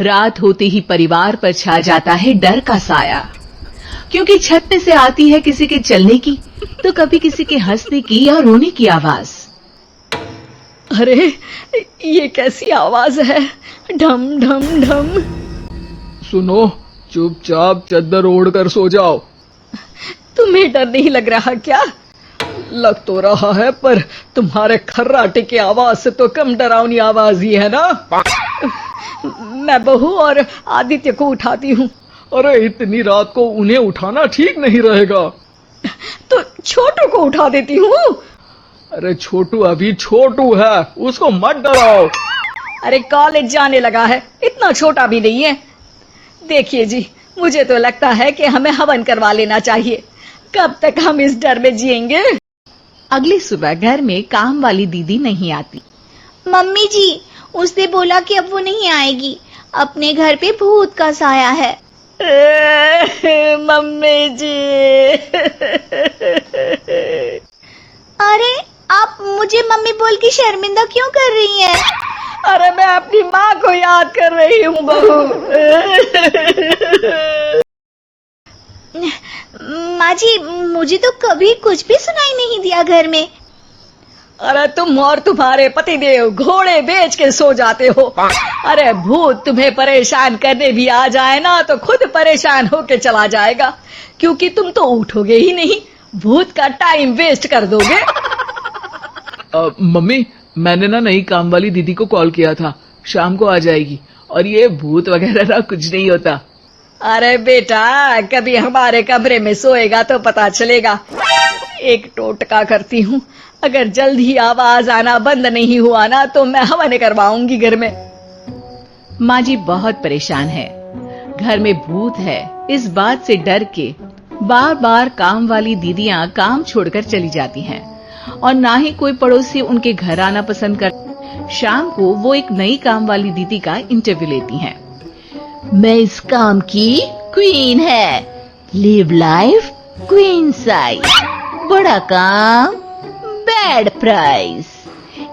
रात होते ही परिवार पर छा जाता है डर का साया, क्योंकि छत पे से आती है किसी के चलने की तो कभी किसी के हंसने की या रोने की आवाज। अरे ये कैसी आवाज है? ढम ढम ढम। सुनो, चुपचाप चादर ओढ़ कर सो जाओ। तुम्हें डर नहीं लग रहा क्या? लग तो रहा है, पर तुम्हारे खर्राटे की आवाज से तो कम डरावनी आवाज ही है ना। मैं बहू और आदित्य को उठाती हूँ। अरे इतनी रात को उन्हें उठाना ठीक नहीं रहेगा। तो छोटू को उठा देती हूँ। अरे छोटू अभी छोटू है, उसको मत डराओ। अरे कॉलेज जाने लगा है, इतना छोटा भी नहीं है। देखिए जी, मुझे तो लगता है कि हमें हवन करवा लेना चाहिए। कब तक हम इस डर में जिएंगे? अगली सुबह घर में काम वाली दीदी नहीं आती। मम्मी जी, उसने बोला कि अब वो नहीं आएगी, अपने घर पे भूत का साया है। मम्मी जी। अरे आप मुझे मम्मी बोल के शर्मिंदा क्यों कर रही हैं? अरे मैं अपनी माँ को याद कर रही हूँ बहू। माँ जी, मुझे तो कभी कुछ भी सुनाई नहीं दिया घर में। अरे तुम और तुम्हारे पतिदेव घोड़े बेच के सो जाते हो। अरे भूत तुम्हें परेशान करने भी आ जाए ना तो खुद परेशान होके चला जाएगा, क्योंकि तुम तो उठोगे ही नहीं, भूत का टाइम वेस्ट कर दोगे। मम्मी, मैंने ना नई काम वाली दीदी को कॉल किया था, शाम को आ जाएगी, और ये भूत वगैरह ना कुछ नहीं होता। अरे बेटा, कभी हमारे कमरे में सोएगा तो पता चलेगा। एक टोटका करती हूँ, अगर जल्द ही आवाज आना बंद नहीं हुआ ना तो मैं हवन करवाऊंगी घर में। माँ जी बहुत परेशान है, घर में भूत है इस बात से डर के बार बार काम वाली दीदियां काम छोड़कर चली जाती हैं और ना ही कोई पड़ोसी उनके घर आना पसंद कर। शाम को वो एक नई काम वाली दीदी का इंटरव्यू लेती हैं। मैं इस काम की क्वीन है, लिव लाइफ क्वीन साइज, बड़ा काम बैड प्राइस,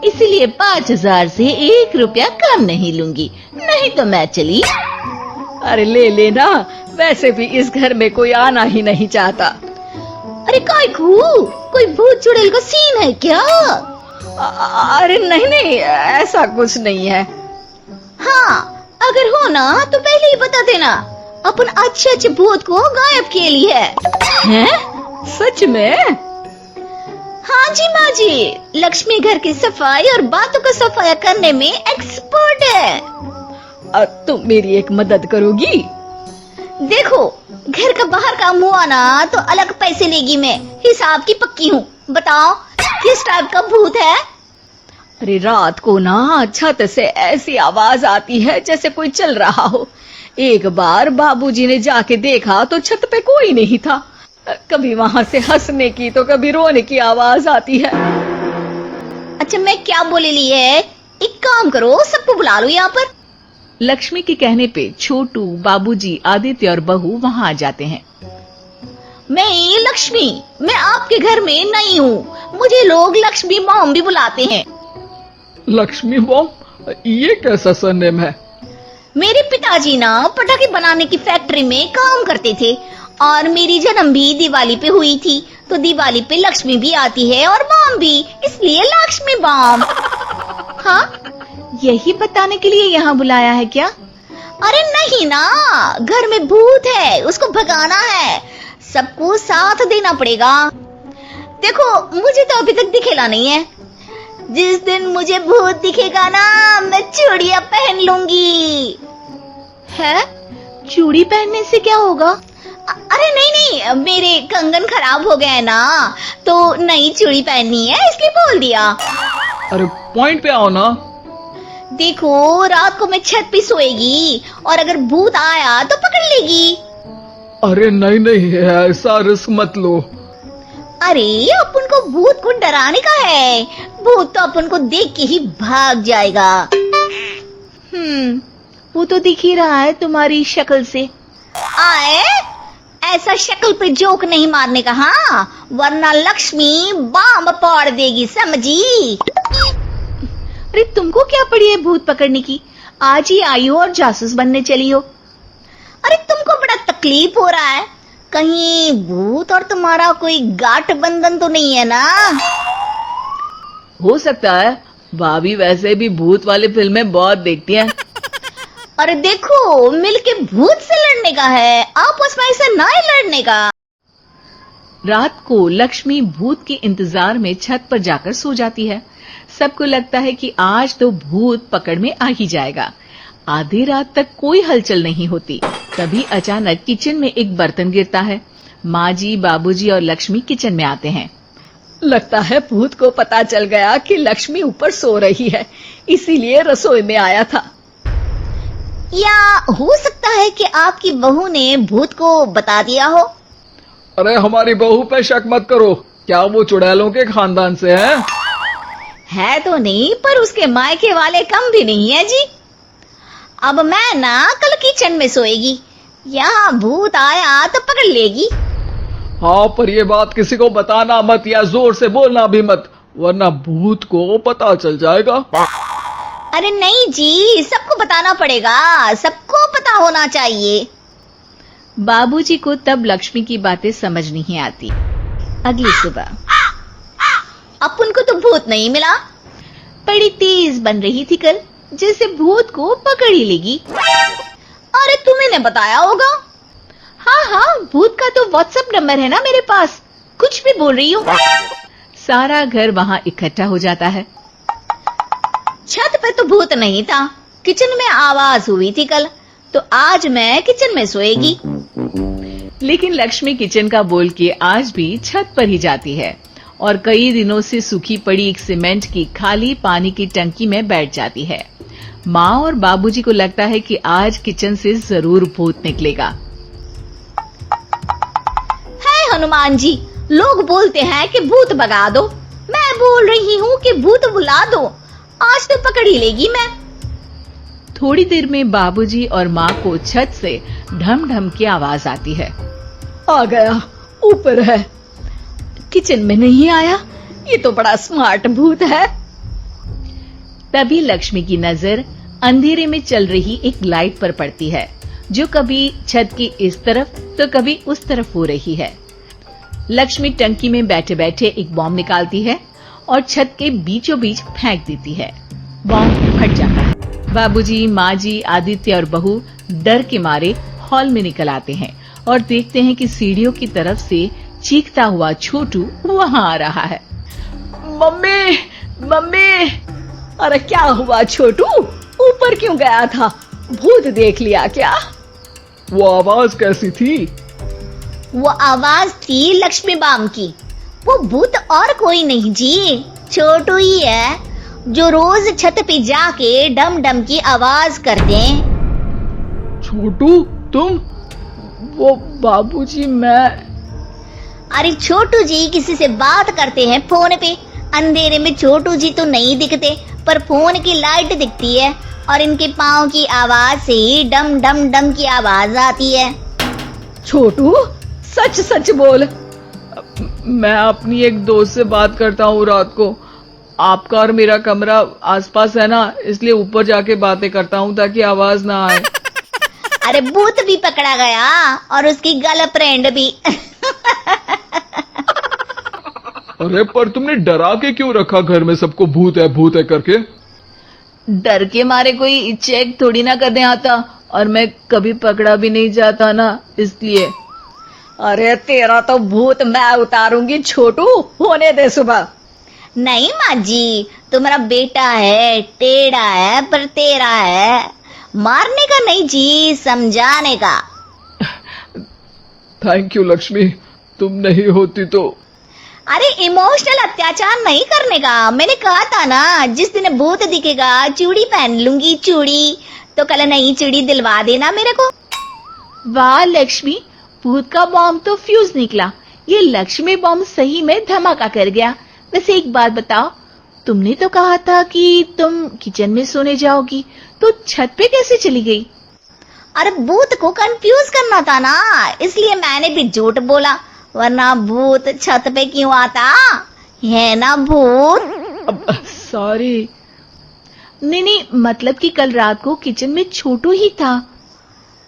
इसलिए 5,000 से 1 रुपया कम नहीं लूंगी, नहीं तो मैं चली। अरे ले लेना, वैसे भी इस घर में कोई आना ही नहीं चाहता। अरे काकू, कोई भूत चुड़ैल का सीन है क्या? अरे नहीं नहीं, ऐसा कुछ नहीं है। हाँ, अगर हो ना तो पहले ही बता देना, अपन अच्छे अच्छे भूत को गायब किए लिए है। हैं? सच में? हाँ जी माँ जी, लक्ष्मी घर की सफाई और बातों का सफाया करने में एक्सपर्ट है। तुम मेरी एक मदद करोगी? देखो, घर का बाहर काम हुआ ना तो अलग पैसे लेगी मैं, हिसाब की पक्की हूँ। बताओ किस टाइप का भूत है? अरे रात को ना छत से ऐसी आवाज आती है जैसे कोई चल रहा हो। एक बार बाबूजी ने जाके देखा तो छत पे कोई नहीं था। कभी वहां से हंसने की तो कभी रोने की आवाज आती है। अच्छा, मैं क्या बोले ली है, एक काम करो, सबको बुला लो यहाँ पर। लक्ष्मी के कहने पे छोटू, बाबूजी, आदित्य और बहू वहां आ जाते हैं। मैं लक्ष्मी, मैं आपके घर में नई हूँ, मुझे लोग लक्ष्मी मॉम भी बुलाते हैं। लक्ष्मी बॉम, ये कैसा सरनेम है? मेरे पिताजी ना पटाखे बनाने की फैक्ट्री में काम करते थे और मेरी जन्म भी दिवाली पे हुई थी, तो दिवाली पे लक्ष्मी भी आती है और बॉम भी, इसलिए लक्ष्मी बॉम। हाँ, यही बताने के लिए यहाँ बुलाया है क्या? अरे नहीं ना, घर में भूत है, उसको भगाना है, सबको साथ देना पड़ेगा। देखो, मुझे तो अभी तक दिखेला नहीं है, जिस दिन मुझे भूत दिखेगा ना मैं चूड़ियां पहन लूंगी। है? चूड़ी पहनने से क्या होगा? अरे नहीं नहीं, मेरे कंगन खराब हो गए ना, तो नई चूड़ी पहननी है इसलिए बोल दिया। अरे पॉइंट पे आओ ना। देखो, रात को मैं छत पे सोएगी और अगर भूत आया तो पकड़ लेगी। अरे नहीं नहीं, ऐसा रिस्क मत लो। अरे अपन को भूत को डराने का है, भूत तो अपन को देख के ही भाग जाएगा। वो तो दिख ही रहा है तुम्हारी शक्ल से। आए, ऐसा शक्ल पे जोक नहीं मारने का, हाँ, वरना लक्ष्मी बम फोड़ देगी, समझी? अरे तुमको क्या पड़ी है भूत पकड़ने की? आज ही आई हो और जासूस बनने चली हो। अरे तुमको बड़ा तकलीफ हो रहा है, कहीं भूत और तुम्हारा कोई गांठ बंधन तो नहीं है ना? हो सकता है, भाभी वैसे भी भूत वाली फिल्में बहुत देखती हैं। अरे देखो, मिलके भूत से लड़ने का है, आपस में ऐसे ना ही लड़ने का। रात को लक्ष्मी भूत के इंतजार में छत पर जाकर सो जाती है। सबको लगता है कि आज तो भूत पकड़ में आ ही जाएगा। आधी रात तक कोई हलचल नहीं होती। तभी अचानक किचन में एक बर्तन गिरता है। माँ जी, बाबूजी और लक्ष्मी किचन में आते हैं। लगता है भूत को पता चल गया कि लक्ष्मी ऊपर सो रही है, इसीलिए रसोई में आया था। या हो सकता है कि आपकी बहू ने भूत को बता दिया हो। अरे हमारी बहू पे शक मत करो, क्या वो चुड़ैलों के खानदान से है तो नहीं, पर उसके मायके वाले कम भी नहीं है जी। अब मैं ना कल किचन में सोएगी, यहाँ भूत आया तो पकड़ लेगी। हाँ, पर ये बात किसी को बताना मत या जोर से बोलना भी मत, वरना भूत को पता चल जाएगा। अरे नहीं जी, सबको बताना पड़ेगा, सबको पता होना चाहिए। बाबूजी को तब लक्ष्मी की बातें समझ नहीं आती। अगली सुबह अपन को तो भूत नहीं मिला। बड़ी तेज बन रही थी कल, जैसे भूत को पकड़ ही लेगी। अरे तुम्हें बताया होगा। हाँ, भूत का तो व्हाट्सएप नंबर है ना मेरे पास, कुछ भी बोल रही हो। सारा घर वहाँ इकट्ठा हो जाता है। छत पे तो भूत नहीं था, किचन में आवाज हुई थी कल, तो आज मैं किचन में सोएगी। लेकिन लक्ष्मी किचन का बोल के आज भी छत पर ही जाती है और कई दिनों से सूखी पड़ी एक सीमेंट की खाली पानी की टंकी में बैठ जाती है। माँ और बाबूजी को लगता है कि आज किचन से जरूर भूत निकलेगा। है हनुमान जी, लोग बोलते हैं कि भूत भगा दो, मैं बोल रही हूँ कि भूत बुला दो, आज तो पकड़ ही लेगी मैं। थोड़ी देर में बाबूजी और माँ को छत से ढम ढम की आवाज आती है। आ गया, ऊपर है, किचन में नहीं आया, ये तो बड़ा स्मार्ट भूत है। तभी लक्ष्मी की नजर अंधेरे में चल रही एक लाइट पर पड़ती है, जो कभी छत की इस तरफ तो कभी उस तरफ हो रही है। लक्ष्मी टंकी में बैठे बैठे एक बॉम्ब निकालती है और छत के बीचों बीच फेंक देती है। बॉम्ब फट जाता है। बाबूजी, माँ जी, आदित्य और बहू डर के मारे हॉल में निकल आते हैं और देखते हैं कि सीढ़ियों की तरफ से चीखता हुआ छोटू वहाँ आ रहा है। Mummy, mummy! अरे क्या हुआ छोटू, ऊपर क्यों गया था? भूत देख लिया क्या? वो आवाज कैसी थी? वो आवाज थी लक्ष्मी बाम की। वो भूत और कोई नहीं जी, छोटू ही है, जो रोज छत पे जाके डम डम की आवाज करते। छोटू तुम? वो बाबूजी मैं। अरे छोटू जी किसी से बात करते हैं फोन पे। अंधेरे में छोटू जी तो नहीं दिखते, पर फोन की लाइट दिखती है और इनके पाँव की आवाज से ही डम डम डम की आवाज आती है। छोटू सच सच बोल। मैं अपनी एक दोस्त से बात करता हूँ रात को। आपका और मेरा कमरा आसपास है ना, इसलिए ऊपर जाके बातें करता हूँ ताकि आवाज ना आए। अरे भूत भी पकड़ा गया और उसकी गर्लफ्रेंड भी। अरे पर तुमने डरा के क्यों रखा घर में सबको भूत है करके? डर के मारे कोई चेक थोड़ी ना करने आता, और मैं कभी पकड़ा भी नहीं जाता ना, इसलिए। अरे तेरा तो भूत मैं उतारूंगी छोटू, होने दे सुबह। नहीं माँ जी, तुम्हारा बेटा है, टेढ़ा है पर तेरा है, मारने का नहीं जी, समझाने का। थैंक यू लक्ष्मी, तुम नहीं होती तो। अरे इमोशनल अत्याचार नहीं करने का, मैंने कहा था ना, जिस दिन भूत दिखेगा चूड़ी पहन लूंगी, चूड़ी तो कल नई चूड़ी दिलवा देना मेरे को। वाह लक्ष्मी, भूत का बॉम्ब तो फ्यूज निकला, ये लक्ष्मी बॉम्ब सही में धमाका कर गया। वैसे एक बात बताओ, तुमने तो कहा था कि तुम किचन में सोने जाओगी, तो छत पे कैसे चली गई? अरे भूत को कंफ्यूज करना था ना, इसलिए मैंने भी झूठ बोला, वरना भूत छत पे क्यों आता है ना भूत। सॉरी। नहीं, मतलब कि कल रात को किचन में छोटू ही था।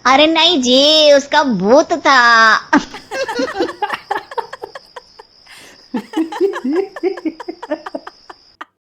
अरे नहीं जी, उसका भूत था।